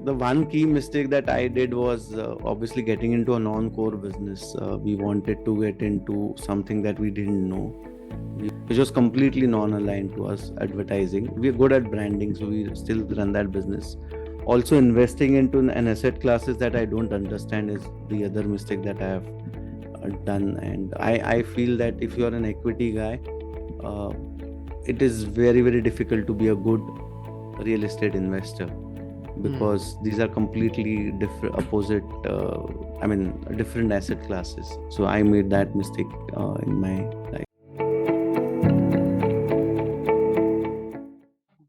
the one key mistake that I did was obviously getting into a non-core business. We wanted to get into something that we didn't know, which was completely non-aligned to us. Advertising. We are good at branding, so we still run that business. Also, investing into an asset classes that I don't understand is the other mistake that I have done. And I feel that if you are an equity guy, uh, it is very, very difficult to be a good real estate investor, because these are completely different opposite different asset classes. So I made that mistake in my life.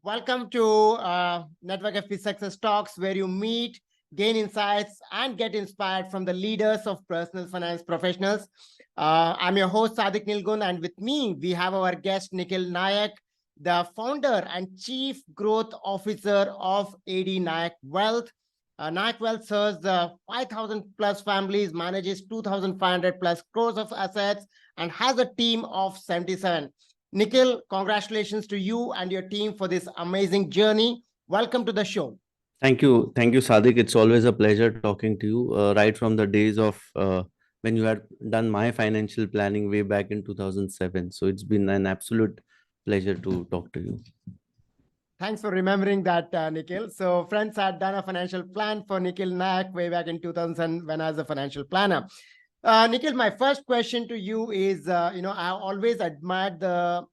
Welcome to Network FP Success Talks, where you meet, gain insights, and get inspired from the leaders of personal finance professionals. I'm your host, Sadik Nilgun, and with me, we have our guest, Nikhil Naik, the founder and chief growth officer of AD Naik Wealth. Naik Wealth serves 5,000 plus families, manages 2,500 plus crores of assets, and has a team of 77. Nikhil, congratulations to you and your team for this amazing journey. Welcome to the show. Thank you, Sadik. It's always a pleasure talking to you. Right from the days of when you had done my financial planning way back in 2007. So it's been an absolute pleasure to talk to you. Thanks for remembering that, Nikhil. So friends, had done a financial plan for Nikhil Naik way back in 2000 when I was a financial planner. Nikhil, my first question to you is, I always admired the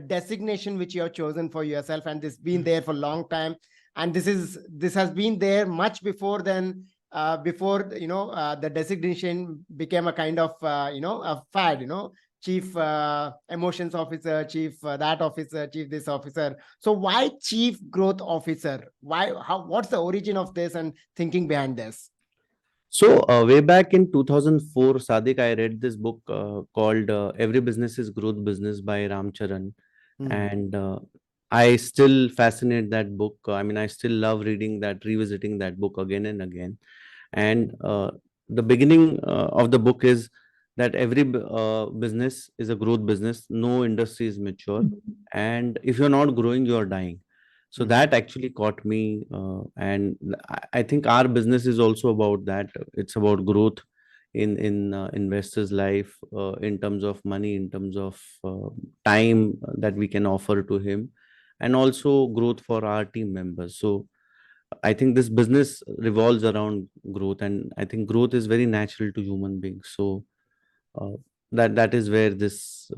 designation which you have chosen for yourself, and this been there for a long time. And this has been there much before then, the designation became a kind of, a fad, chief emotions officer, chief that officer, chief this officer. So why chief growth officer? What's the origin of this and thinking behind this? So way back in 2004, Sadiq, I read this book called Every Business is Growth Business by Ram Charan. And I still fascinate that book. I still love reading that, revisiting that book again and again. And the beginning of the book is that every business is a growth business. No industry is mature. And if you're not growing, you're dying. So that actually caught me. And I think our business is also about that. It's about growth in investors' life, in terms of money, in terms of time that we can offer to him, and also growth for our team members. So I think this business revolves around growth, and I think growth is very natural to human beings. So uh, that is where this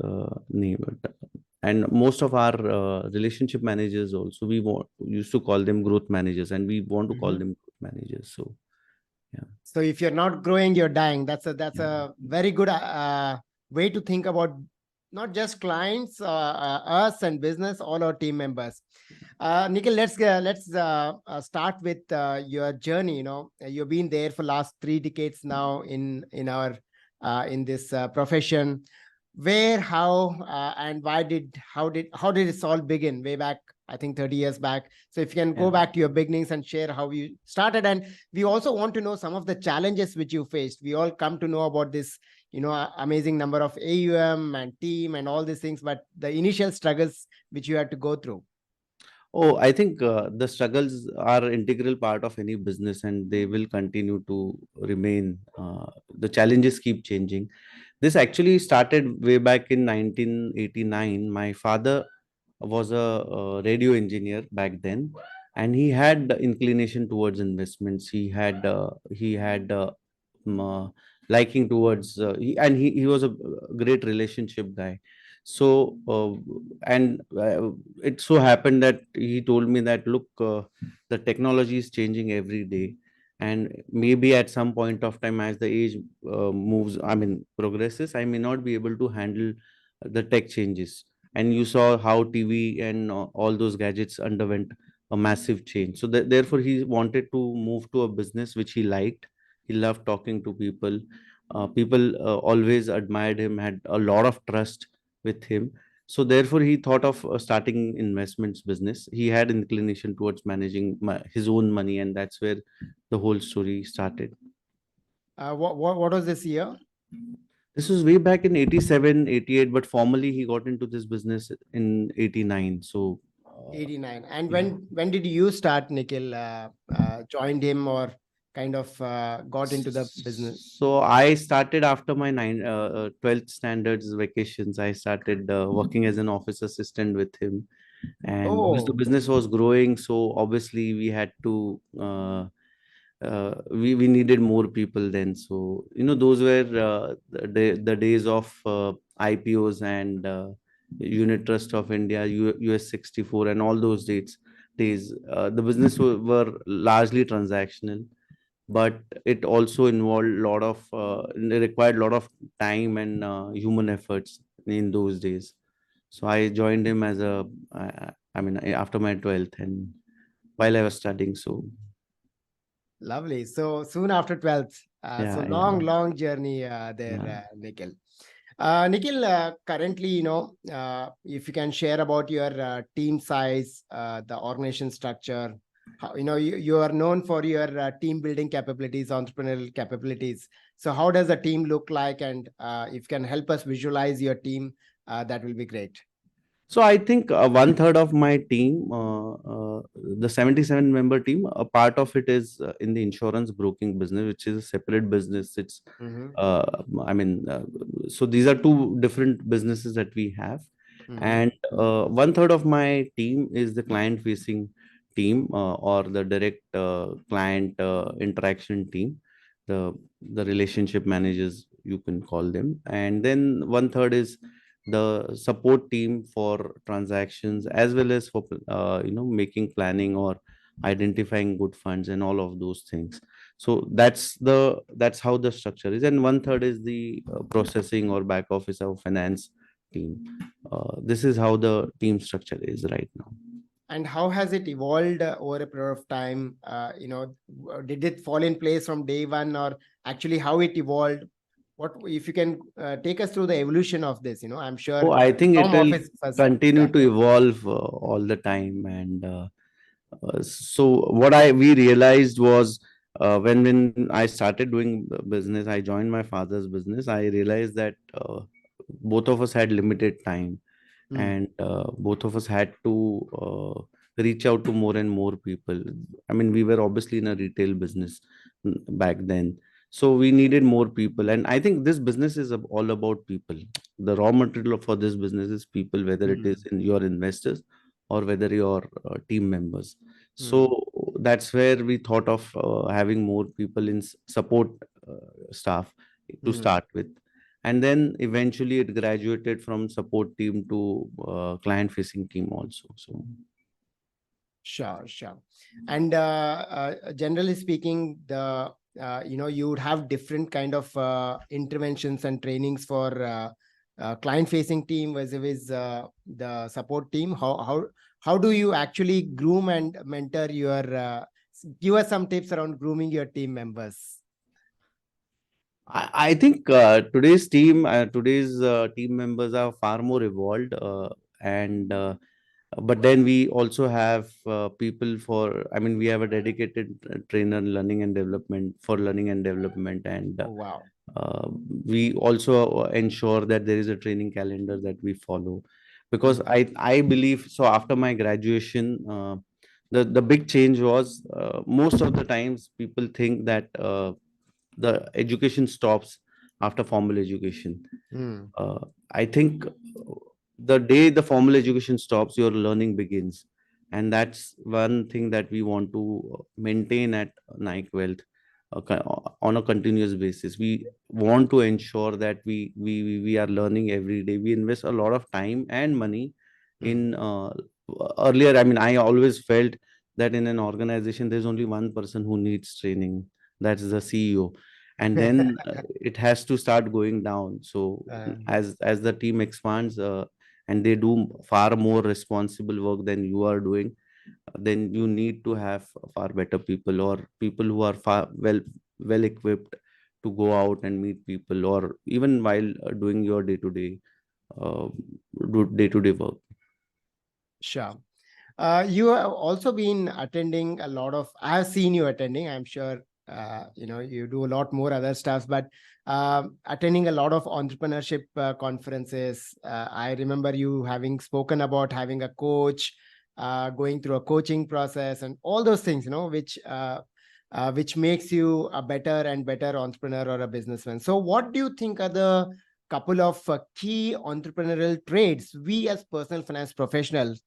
name. And most of our relationship managers also, used to call them growth managers, and we want to call them growth managers. So yeah. So if you're not growing, you're dying. That's a very good way to think about not just clients, us and business, all our team members. Nikhil, let's start with your journey. You've been there for last 3 decades now in this profession. Where, how, and how did it all begin way back? I think 30 years back. So if you can go back to your beginnings and share how you started. And we also want to know some of the challenges which you faced. We all come to know about this, amazing number of AUM and team and all these things, but the initial struggles which you had to go through. Oh, I think the struggles are integral part of any business, and they will continue to remain. The challenges keep changing. This actually started way back in 1989. My father was a radio engineer back then, and he had the inclination towards investments. He had liking towards he was a great relationship guy. So and it so happened that he told me that, look, the technology is changing every day, and maybe at some point of time, as the age progresses, I may not be able to handle the tech changes. And you saw how TV and all those gadgets underwent a massive change. So therefore he wanted to move to a business which he liked. He loved talking to people. People always admired him, had a lot of trust with him. So therefore he thought of starting investments business. He had inclination towards managing his own money, and that's where the whole story started. What was this year? This was way back in 87, 88, but formally he got into this business in 89. So 89. And Yeah. when did you start, Nikhil? Joined him or kind of got into the business? So I started after my 12th standards vacations. I started working as an office assistant with him, and because the Oh, business was growing, so obviously we had to we needed more people then. So those were the days of IPOs and unit trust of India, US 64, and all those days. The business were largely transactional, but it also involved a lot of it required a lot of time and human efforts in those days. So I joined him as I mean, after my 12th and while I was studying. So lovely. So soon after 12th. So yeah, yeah, long journey there, yeah. Nikhil. Nikhil, currently, if you can share about your team size, the organization structure, how, you are known for your team building capabilities, entrepreneurial capabilities. So how does the team look like? And if you can help us visualize your team, that will be great. So I think one third of my team, the 77 member team, a part of it is in the insurance broking business, which is a separate business. It's, Mm-hmm. I mean, so these are two different businesses that we have. Mm-hmm. And one third of my team is the client facing team or the direct client interaction team, the, the relationship managers, you can call them. And then one third is the support team for transactions as well as for making planning or identifying good funds and all of those things. So that's how the structure is, and one third is the processing or back office or finance team. This is how the team structure is right now. And how has it evolved over a period of time? Did it fall in place from day one, or actually how it evolved? What if you can take us through the evolution of this? I'm Oh, sure I think it some will office first continue to started. evolve all the time. And so what we realized was when I started doing business, I joined my father's business. I realized that both of us had limited time, Hmm. and both of us had to reach out to more and more people. I mean, we were obviously in a retail business back then, so we needed more people. And I think this business is all about people. The raw material for this business is people, whether it is Hmm. in your investors or whether your team members. So Hmm. that's where we thought of having more people in support staff to Hmm. start with, and then eventually it graduated from support team to client facing team also. So Sure, sure. And generally speaking, you would have different kind of interventions and trainings for client-facing team versus the support team. How do you actually groom and mentor your? Give us some tips around grooming your team members. I think today's team members are far more evolved, and but then we also have people for, I mean, we have a dedicated trainer learning and development for learning and development, and Oh, wow. uh, we also ensure that there is a training calendar that we follow, because Hmm. I believe so. After my graduation, the big change was, most of the times people think that the education stops after formal education. Hmm. uh, I think the day the formal education stops, your learning begins. And that's one thing that we want to maintain at Nike Wealth, on a continuous basis. We want to ensure that we are learning every day. We invest a lot of time and money Hmm. in earlier. I mean, I always felt that in an organization, there's only one person who needs training, that's the CEO. And then it has to start going down. So Uh, as the team expands, and they do far more responsible work than you are doing, then you need to have far better people, or people who are far well equipped to go out and meet people, or even while doing your uh, day-to-day work. sure. You have also been attending a lot of, I have seen you attending, I'm sure, you do a lot more other stuff, but attending a lot of entrepreneurship conferences. I remember you having spoken about having a coach, going through a coaching process and all those things, which makes you a better and better entrepreneur or a businessman. So what do you think are the couple of key entrepreneurial traits we as personal finance professionals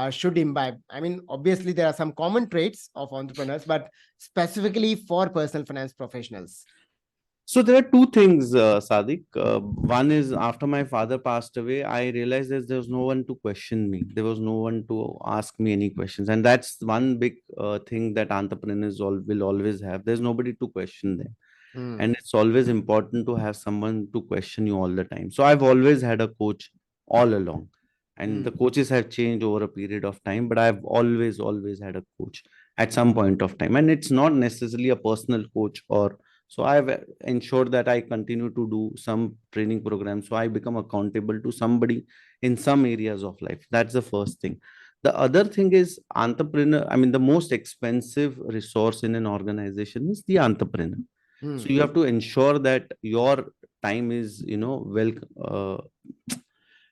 should imbibe? I mean, obviously there are some common traits of entrepreneurs, but specifically for personal finance professionals. So there are two things, Sadiq. One is, after my father passed away, I realized that there was no one to question me. There was no one to ask me any questions, and that's one big thing that entrepreneurs will always have. There's nobody to question them, and it's always important to have someone to question you all the time. So I've always had a coach all along, and the coaches have changed over a period of time, but I've always had a coach at some point of time, and it's not necessarily a personal coach. Or so I've ensured that I continue to do some training programs, so I become accountable to somebody in some areas of life. That's the first thing. The other thing is, entrepreneur, I mean, the most expensive resource in an organization is the entrepreneur. So you have to ensure that your time is, well,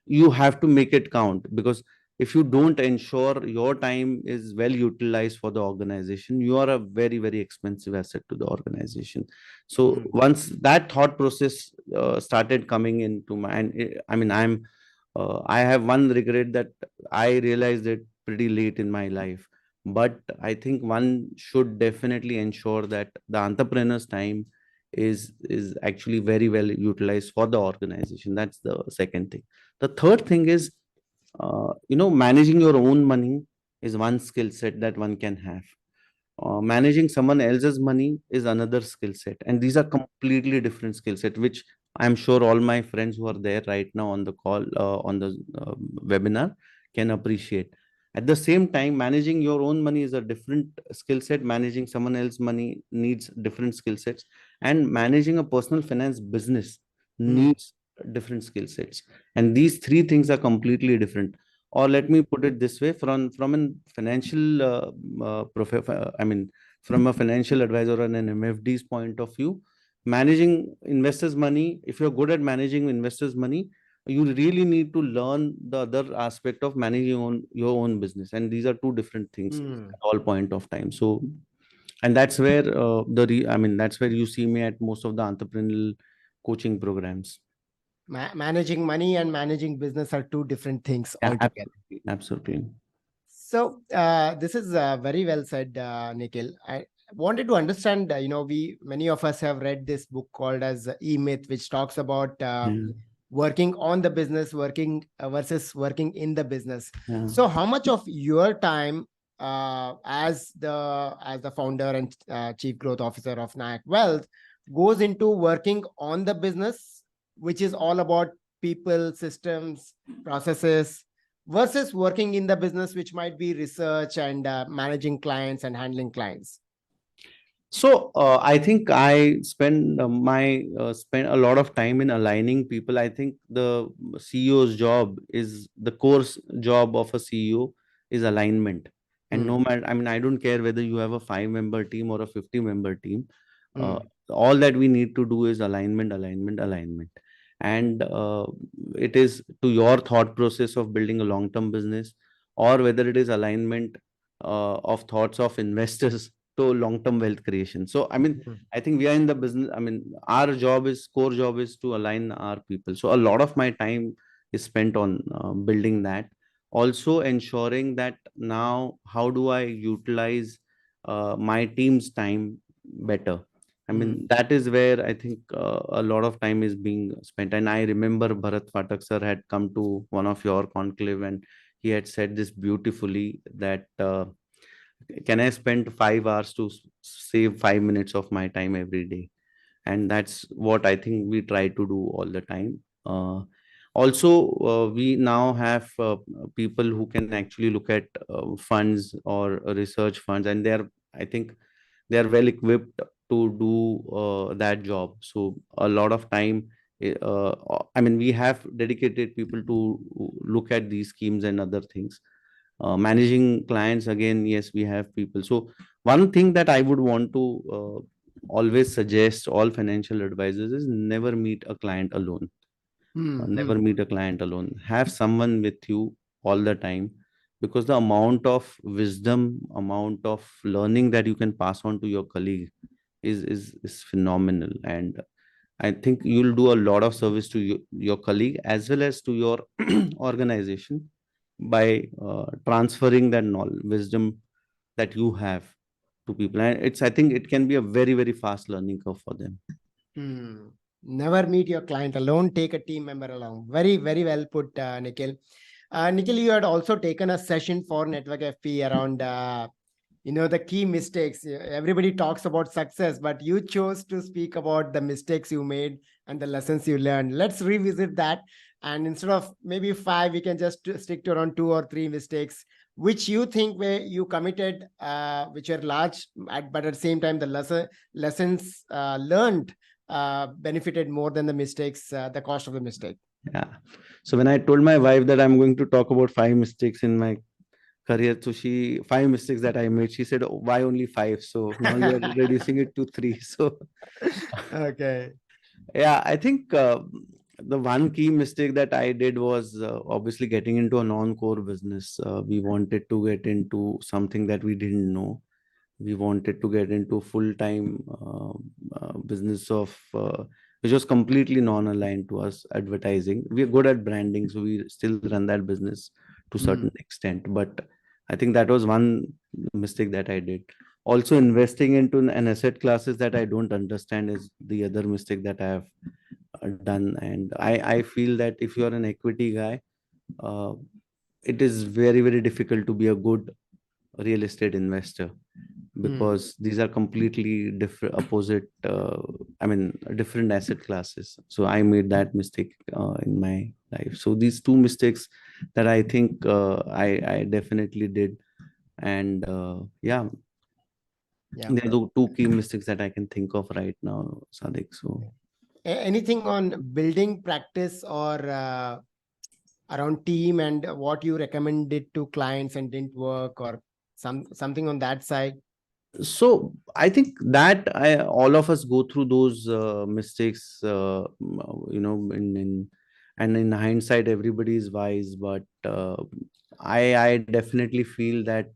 you have to make it count, because if you don't ensure your time is well utilized for the organization, you are a very, very expensive asset to the organization. So once that thought process started coming into my, I mean, I have one regret that I realized it pretty late in my life. But I think one should definitely ensure that the entrepreneur's time is actually very well utilized for the organization. That's the second thing. The third thing is, managing your own money is one skill set that one can have. Managing someone else's money is another skill set, and these are completely different skill set, which I'm sure all my friends who are there right now on the call, on the webinar, can appreciate. At the same time, managing your own money is a different skill set. Managing someone else's money needs different skill sets, and managing a personal finance business needs different skill sets. And these three things are completely different. Or let me put it this way: from a financial I mean, from a financial advisor and an MFD's point of view, managing investors money, if you're good at managing investors money, you really need to learn the other aspect of managing your own business, and these are two different things at all point of time. So, and that's where I mean, that's where you see me at most of the entrepreneurial coaching programs. Managing money and managing business are two different things Yeah, altogether. absolutely. So this is very well said, Nikhil. I wanted to understand. Many of us have read this book called as E-Myth, which talks about working on the business, working versus working in the business. Yeah. So, how much of your time as the founder and chief growth officer of Naik Wealth goes into working on the business, which is all about people, systems, processes, versus working in the business, which might be research and managing clients and handling clients? So I think I spend spend a lot of time in aligning people. I think the CEO's job is the core job of a CEO is alignment. And no matter, I mean, I don't care whether you have a 5-member team or a 50-member team. All that we need to do is alignment, alignment, alignment. And it is to your thought process of building a long-term business, or whether it is alignment of thoughts of investors to long-term wealth creation. So, I mean, I think we are in the business. I mean, our core job is to align our people. So a lot of my time is spent on building that. Also ensuring that now, how do I utilize my team's time better? I mean, that is where I think a lot of time is being spent. And I remember Bharat Phatak sir had come to one of your conclave, and he had said this beautifully, that can I spend 5 hours to save 5 minutes of my time every day? And that's what I think we try to do all the time. Also, we now have people who can actually look at funds or research funds, and I think they're well equipped to do that job. So a lot of time, I mean, we have dedicated people to look at these schemes and other things. Managing clients, again, yes, we have people. So one thing that I would want to always suggest all financial advisors is never meet a client alone. Never meet a client alone. Have someone with you all the time. because the amount of wisdom, amount of learning that you can pass on to your colleague is phenomenal. And I think you'll do a lot of service to your colleague as well as to your organization by transferring that knowledge, wisdom that you have to people. And I think it can be a very, very fast learning curve for them. Hmm. Never meet your client alone. Take a team member along. Very, very well put, Nikhil. Nikhil, you had also taken a session for Network FP around, the key mistakes. Everybody talks about success, but you chose to speak about the mistakes you made and the lessons you learned. Let's revisit that. And instead of maybe five, we can just stick to around two or three mistakes, which you think where you committed, which are large, but at the same time, the lessons learned benefited more than the mistakes, the cost of the mistake. Yeah. So when I told my wife that I'm going to talk about 5 mistakes in my career, so 5 mistakes that I made, she said, "Oh, why only five? So now you're reducing it to three." So Okay. yeah, I think the one key mistake that I did was obviously getting into a non-core business. We wanted to get into something that we didn't know. We wanted to get into full-time business of which was completely non-aligned to us, advertising. We are good at branding, so we still run that business to certain extent. But I think that was one mistake that I did. Also, investing into an asset classes that I don't understand is the other mistake that I have done. And I feel that if you are an equity guy, uh, it is very, very difficult to be a good real estate investor, because these are completely different opposite I mean different asset classes. So I made that mistake in my life. So these two mistakes that I think I definitely did. And yeah, Yeah. there are the two key mistakes that I can think of right now, Sadiq. So Anything on building practice or around team and what you recommended to clients and didn't work, or something on that side? so I think that all of us go through those mistakes, and in hindsight everybody is wise. But I definitely feel that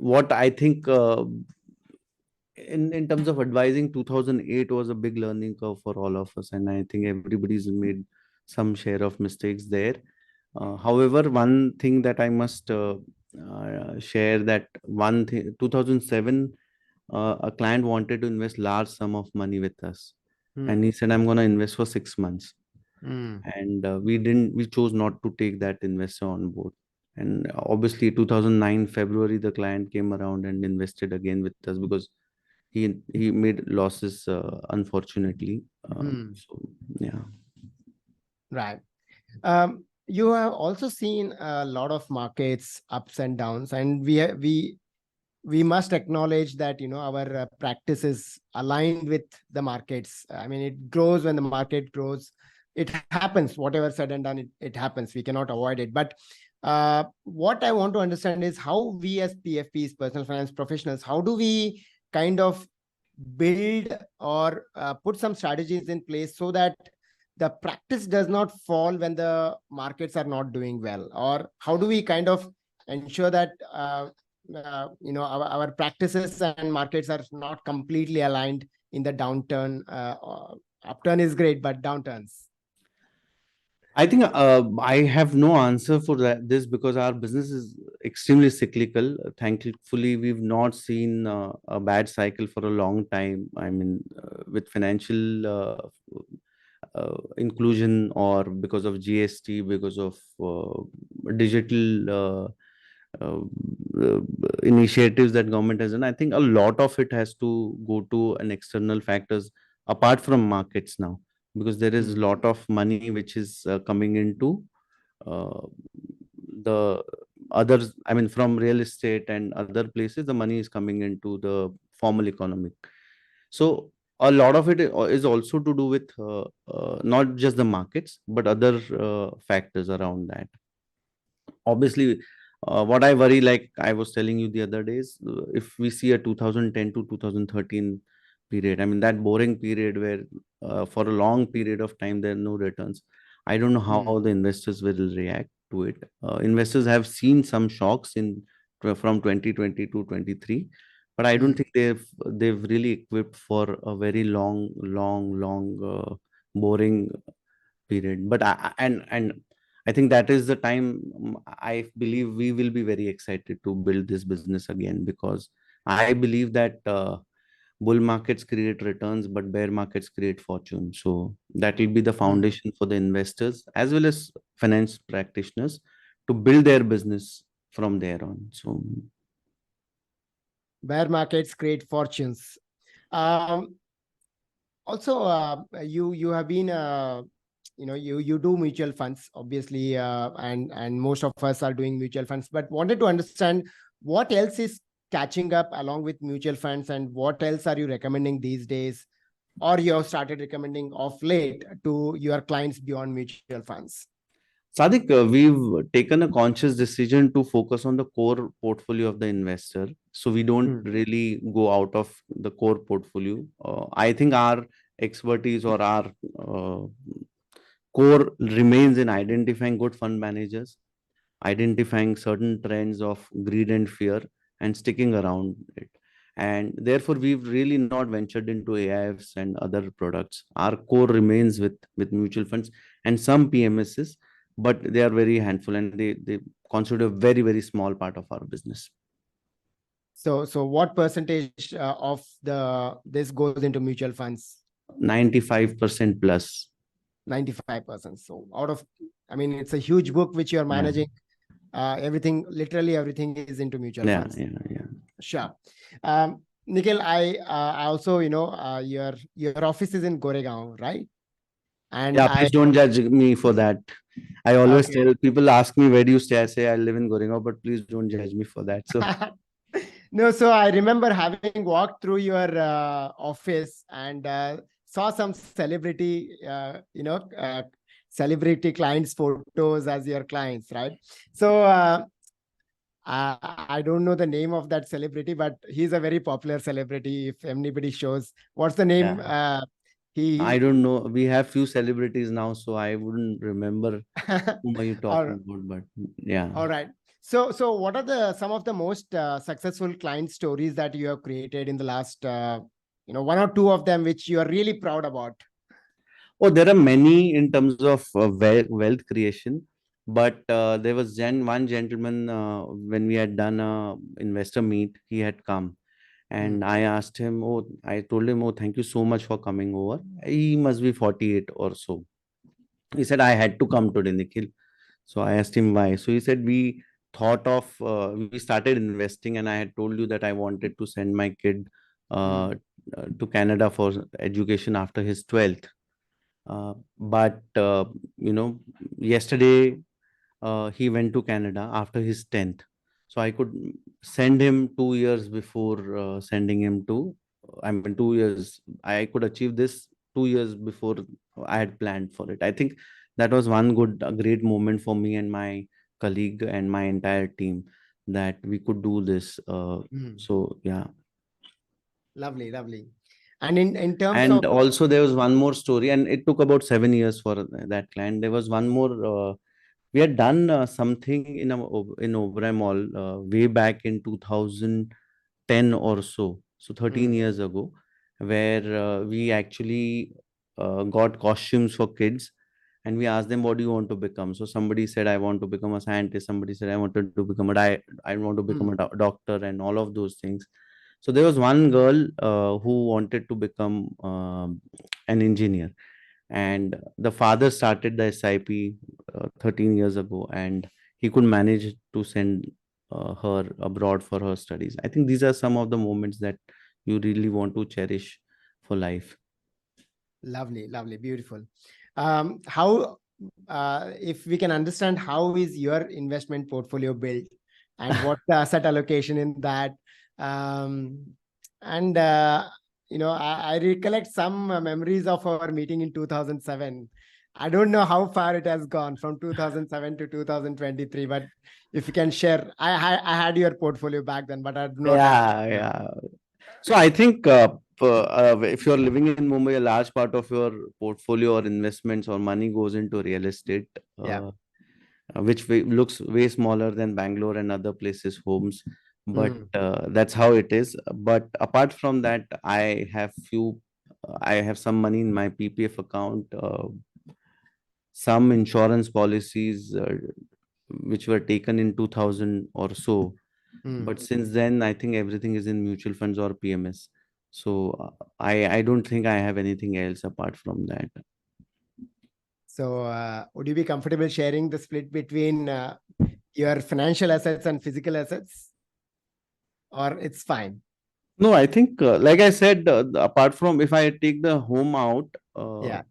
what I think in terms of advising, 2008 was a big learning curve for all of us, and I think everybody's made some share of mistakes there. However, one thing that I must share, that one thing, 2007, a client wanted to invest large sum of money with us, and he said, "I'm going to invest for 6 months." And we chose not to take that investor on board. And obviously, 2009 February, the client came around and invested again with us, because he made losses, unfortunately. So yeah. Right. You have also seen a lot of markets ups and downs, and we must acknowledge that our practice is aligned with the markets. I mean, it grows when the market grows. It happens, whatever said and done, it happens. We cannot avoid it. But what I want to understand is how we as PFPs, personal finance professionals, how do we kind of build or put some strategies in place so that the practice does not fall when the markets are not doing well? Or how do we kind of ensure that our practices and markets are not completely aligned in the downturn? Upturn is great, but downturns. I think I have no answer for this, because our business is extremely cyclical. Thankfully, we've not seen a bad cycle for a long time. I mean, with financial inclusion, or because of GST, because of digital uh, uh, initiatives that government has done, I think a lot of it has to go to an external factors apart from markets now, because there is a lot of money which is coming into uh, the others. I mean, from real estate and other places, the money is coming into the formal economy. So a lot of it is also to do with not just the markets, but other factors around that. Obviously, what I worry, like I was telling you the other days, if we see a 2010 to 2013 period, I mean, that boring period where for a long period of time there are no returns. I don't know how the investors will react to it. Investors have seen some shocks from 2020 to 23, but I don't think they've really equipped for a very long, boring period. But and I think that is the time, I believe we will be very excited to build this business again, because I believe that bull markets create returns, but bear markets create fortune. So that will be the foundation for the investors as well as finance practitioners to build their business from there on. So Bear markets create fortunes. Um, Also, you have been you do mutual funds, obviously, and most of us are doing mutual funds. But wanted to understand what else is catching up along with mutual funds, and what else are you recommending these days, or you have started recommending of late to your clients beyond mutual funds? Sadik, we've taken a conscious decision to focus on the core portfolio of the investor. So we don't really go out of the core portfolio. I think our expertise or our core remains in identifying good fund managers, identifying certain trends of greed and fear, and sticking around it. And therefore, we've really not ventured into AIFs and other products. Our core remains with mutual funds and some PMSs, but they are very handful, and they constitute a very small part of our business. So what percentage of this goes into mutual funds? 95% plus. 95%. So I mean, it's a huge book which you're managing. Literally everything is into mutual funds. Yeah. Sure. Nikhil, I also, your office is in Goregaon, right? And yeah, please don't judge me for that. I always tell people, ask me where do you stay, I say I live in Goregaon, but please don't judge me for that. So no, so I remember having walked through your office and saw some celebrity, celebrity clients' photos as your clients, right? So I don't know the name of that celebrity, but he's a very popular celebrity. If anybody shows, what's the name? I don't know. We have few celebrities now, so I wouldn't remember whom are you talking about, but yeah. All right. So what are some of the most successful client stories that you have created in the last, one or two of them, which you are really proud about? Oh, there are many in terms of wealth creation, but there was one gentleman when we had done a investor meet, he had come. And I asked him, I told him, thank you so much for coming over. He must be 48 or so. He said, I had to come today, Nikhil. So I asked him why. So he said, we started investing, and I had told you that I wanted to send my kid to Canada for education after his 12th. But yesterday he went to Canada after his 10th. So I could send him 2 years before sending him to, 2 years. I could achieve this 2 years before I had planned for it. I think that was a great moment for me and my colleague and my entire team, that we could do this. So yeah. Lovely. And in terms And of, also there was one more story, and it took about 7 years for that client. There was one more. We had done something in Oberoi Mall way back in 2010 or so, 13 years ago, where we actually got costumes for kids, and we asked them, what do you want to become? So somebody said, I want to become a scientist. Somebody said, I wanted to become I want to become a doctor, and all of those things. So there was one girl who wanted to become an engineer, and the father started the SIP 13 years ago, and he could manage to send her abroad for her studies. I think these are some of the moments that you really want to cherish for life. Lovely, beautiful. How, if we can understand, how is your investment portfolio built, and what's the asset allocation in that? And I recollect some memories of our meeting in 2007. I don't know how far it has gone from 2007 to 2023, but if you can share, I had your portfolio back then, but I do not have. Yeah. So I think if you're living in Mumbai, a large part of your portfolio or investments or money goes into real estate, Yeah. which looks way smaller than Bangalore and other places' homes. But Mm. that's how it is. But apart from that, I have some money in my PPF account, some insurance policies which were taken in 2000 or so. Mm. But since then, I think everything is in mutual funds or PMS. So I don't think I have anything else apart from that. So, would you be comfortable sharing the split between your financial assets and physical assets, or it's fine? No, I think, like I said, apart from if I take the home out, Yeah.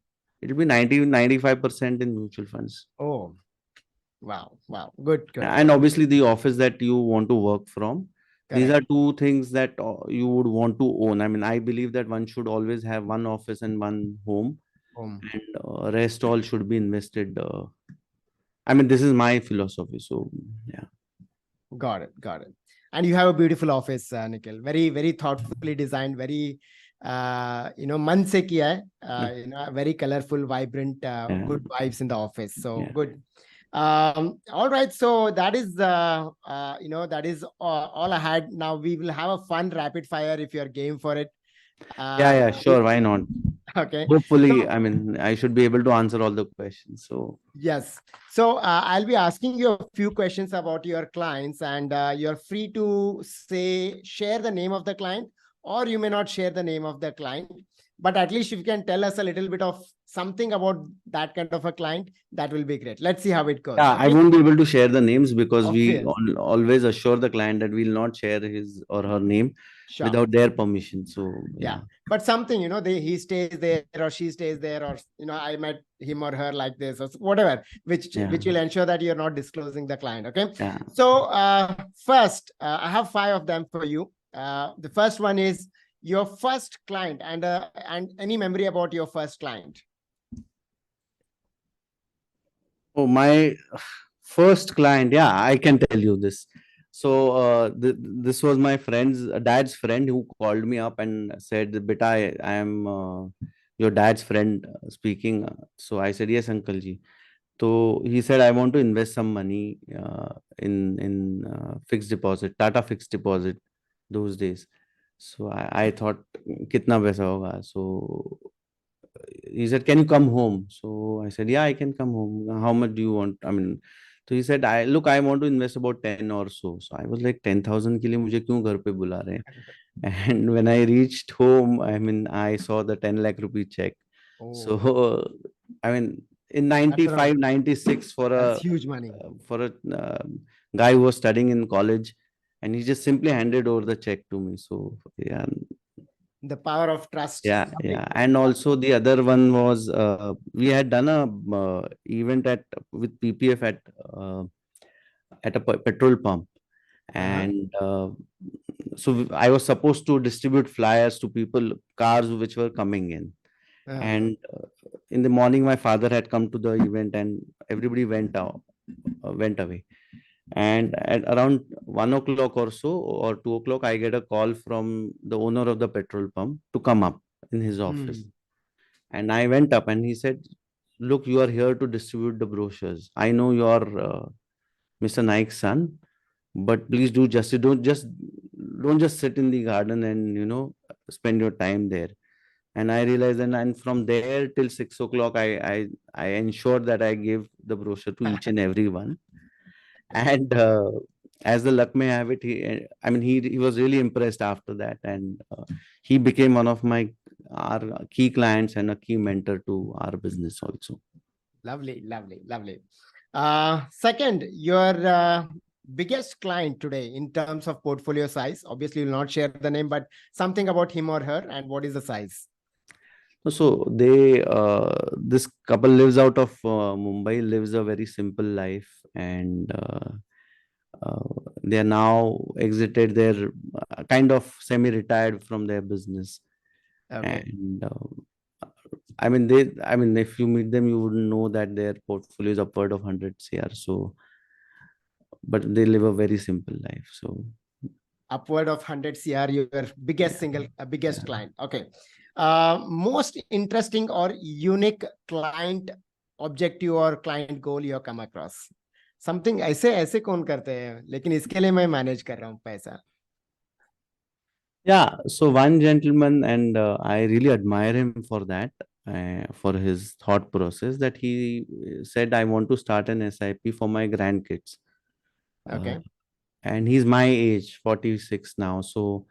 it will be 90-95% in mutual funds. Oh, wow, wow, good, good, And obviously, the office that you want to work from, these are correct. two things that you would want to own. I mean, I believe that one should always have one office and one home, and rest all should be invested. I mean, this is my philosophy. So, yeah. Got it, got it. And you have a beautiful office, Nikhil. Very, very thoughtfully designed. Very, man se kiya hai. Very colorful, vibrant, Yeah. good vibes in the office. So Yeah. good. All right. So that is, that is all I had. Now we will have a fun rapid fire if you're game for it. Yeah. Uh, Yeah. Sure. Why not? okay. Hopefully, So I mean, I should be able to answer all the questions. So, yes. So I'll be asking you a few questions about your clients, and you're free to share the name of the client, or you may not share the name of the client. But at least if you can tell us a little bit of something about that kind of a client, that will be great. Let's see how it goes. yeah, I Okay. won't be able to share the names because we Obvious. always assure the client that we'll not share his or her name Sure. without their permission. So, Yeah. yeah. But something, he stays there or she stays there, or I met him or her like this, or whatever, Yeah. which will ensure that you're not disclosing the client. Okay. Yeah. So first, I have five of them for you. The first one is your first client, and any memory about your first client. Oh, my first client. Yeah, I can tell you this. So, this was my dad's friend who called me up and said, "Beta, I am your dad's friend speaking." So I said, "Yes, Uncle ji." So he said, "I want to invest some money in fixed deposit, Tata fixed deposit those days." So I thought, "Kitna paisa hoga?" So he said, "Can you come home?" So I said, "Yeah, I can come home. How much do you want?" I mean, so he said, I want to invest about 10 or so." So I was like, 10,000 के लिए मुझे क्यों घर पे बुला रहे हैं? And when I reached home, I mean, I saw the 10 lakh rupee check. So, Oh, I mean, in that's around 95, 96 that's huge money. for a guy who was studying in college, and he just simply handed over the check to me. So, yeah, The power of trust. yeah, Lovely. yeah. And also the other one was we had done a event with PPF at a petrol pump, Uh-huh. and so I was supposed to distribute flyers to people, cars which were coming in. Uh, And in the morning, my father had come to the event, and everybody went away. And at around 1 o'clock or so, or 2 o'clock, I get a call from the owner of the petrol pump to come up in his office. hmm. And I went up, and he said, "Look, you are here to distribute the brochures. I know you're Mr. Naik's son, but please do justice. Don't just sit in the garden and spend your time there." And I realized, and from there till 6 o'clock, I ensured that I gave the brochure to each and every one. And as the luck may have it, I mean, he was really impressed after that, and he became one of our key clients and a key mentor to our business also. Lovely, lovely, lovely. Second, your biggest client today in terms of portfolio size. Obviously, you'll not share the name, but something about him or her, and what is the size? So this couple lives out of Mumbai, lives a very simple life, and they are now exited their kind of semi-retired from their business. Okay, And I mean, if you meet them, you wouldn't know that their portfolio is upward of 100 CR. So, but they live a very simple life. So, upward of 100 CR, your biggest biggest client. Okay. Most interesting or unique client objective or client goal you have come across? Something ऐसे ऐसे कौन करते हैं, लेकिन इसके लिए मैं manage कर रहा हूँ पैसा. Yeah, so one gentleman, and I really admire him for that, for his thought process, that he said, I want to start an SIP for my grandkids. Uh, Okay. and he's my age, 46 now. So,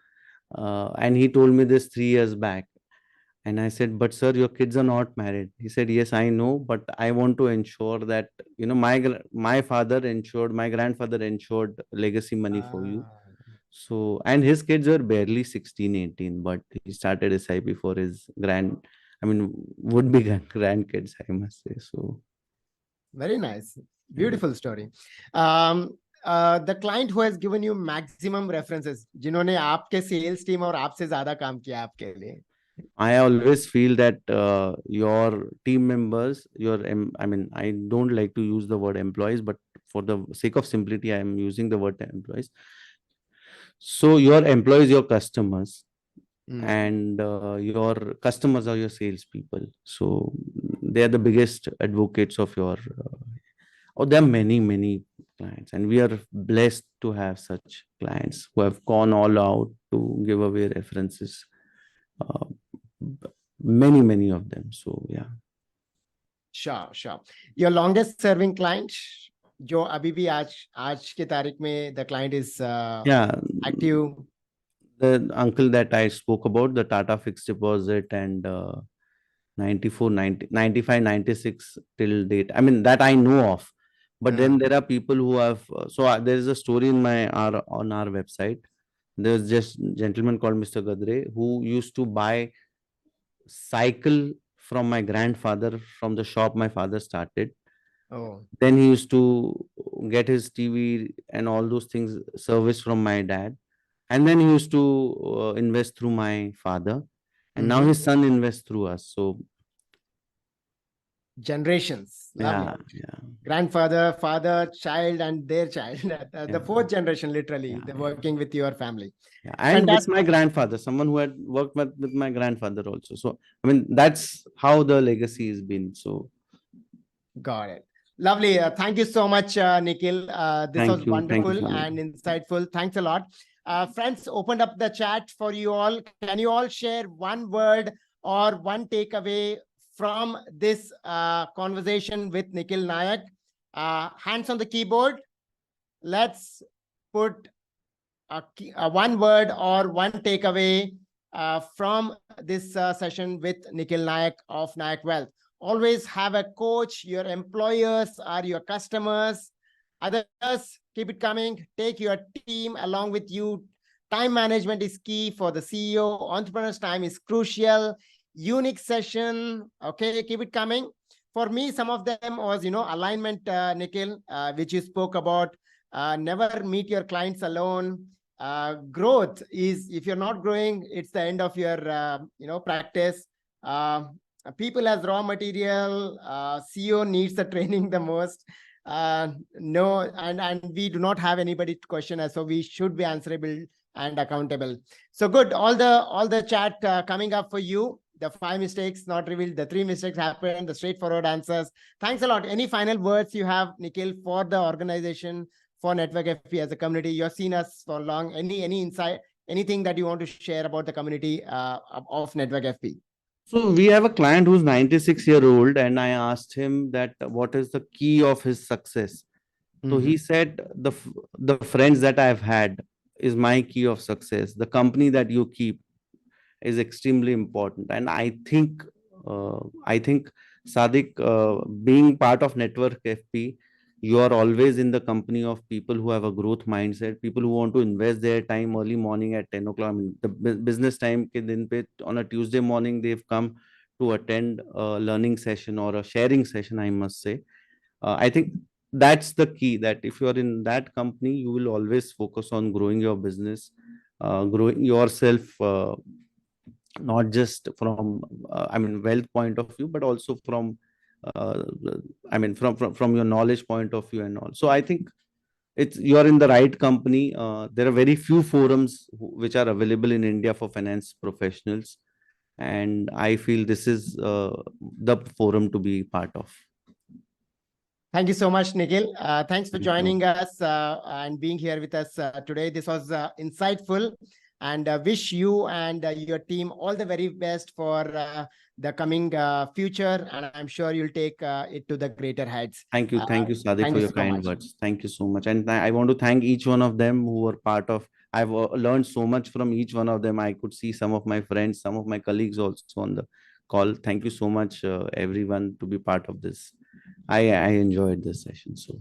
and he told me this 3 years back. And I said, but sir, your kids are not married. He said, yes, I know, but I want to ensure that, my father ensured, my grandfather ensured legacy money for you. Ah, So, and his kids were barely 16, 18, but he started SIP for his would be grandkids, I must say. So, very nice. yeah. Beautiful story. The client who has given you maximum references, जिन्होंने आपके sales team और आपसे ज़्यादा काम किया आपके लिए. I always feel that your team members, I don't like to use the word employees, but for the sake of simplicity, I am using the word employees. So your employees, your customers, and your customers are your salespeople. So they are the biggest advocates of your. There are many, many clients, and we are blessed to have such clients who have gone all out to give away references. Uh, Many, many of them. So yeah. Sure, sure. Your longest serving client, जो अभी भी आज के तारीख में the client is Yeah, active. the uncle that I spoke about, the Tata fixed deposit, and 94, 90, 95, 96 till date. I mean, that I know of. But then there are people who have, there is a story on our website. There's just a gentleman called Mr. Gadre who used to buy cycle from my grandfather from the shop my father started. Oh, Then he used to get his TV and all those things serviced from my dad. And then he used to invest through my father. And now his son invests through us. So, generations. Lovely. yeah. Grandfather, father, child, and their child. The Yeah, fourth generation, literally. yeah, They're yeah. working with your family. Yeah. And with my Fantastic. grandfather, someone who had worked with my grandfather also. So, that's how the legacy has been. So, Got it. Lovely. Thank you so much, Nikhil. This was thank you. Thank you wonderful so much. and insightful. Thanks a lot. Friends, opened up the chat for you all. Can you all share one word or one takeaway from this conversation with Nikhil Naik? Hands on the keyboard. Let's put one word or one takeaway from this session with Nikhil Naik of Naik Wealth. Always have a coach. Your employers are your customers. Others, keep it coming. Take your team along with you. Time management is key for the CEO. Entrepreneur's time is crucial. Unique session. Okay, keep it coming. For me, some of them was, alignment, Nikhil, which you spoke about. Never meet your clients alone. Growth is, if you're not growing, it's the end of your, practice. People as raw material, CEO needs the training the most. No, and we do not have anybody to question us, so we should be answerable and accountable. So good. All the chat coming up for you. The 5 mistakes not revealed, the 3 mistakes happened, the straightforward answers. Thanks a lot. Any final words you have, Nikhil, for the organization, for Network FP as a community? You've seen us for long. Any insight, anything that you want to share about the community of Network FP? So we have a client who's 96-year-old, and I asked him that what is the key of his success. So he said the friends that I've had is my key of success. The company that you keep is extremely important, and I think Sadiq, being part of Network FP, you are always in the company of people who have a growth mindset, people who want to invest their time early morning at 10 o'clock. I mean, the business time ke din pe, on a Tuesday morning, they've come to attend a learning session or a sharing session, I must say. I think that's the key, that if you are in that company, you will always focus on growing your business, growing yourself, not just from wealth point of view, but also from uh, from your knowledge point of view and all. So I think you're in the right company. There are very few forums which are available in India for finance professionals, and I feel this is the forum to be part of. Thank you so much, Nikhil. Thanks for Thank you. joining us and being here with us today. This was insightful, and wish you and your team all the very best for the coming future. And I'm sure you'll take it to the greater heights. Thank you. Thank you, Sadiq, Thank for you your so kind much. words. Thank you so much. And I want to thank each one of them who were part of. I've learned so much from each one of them. I could see some of my friends, some of my colleagues also on the call. Thank you so much, everyone, to be part of this. I enjoyed this session. So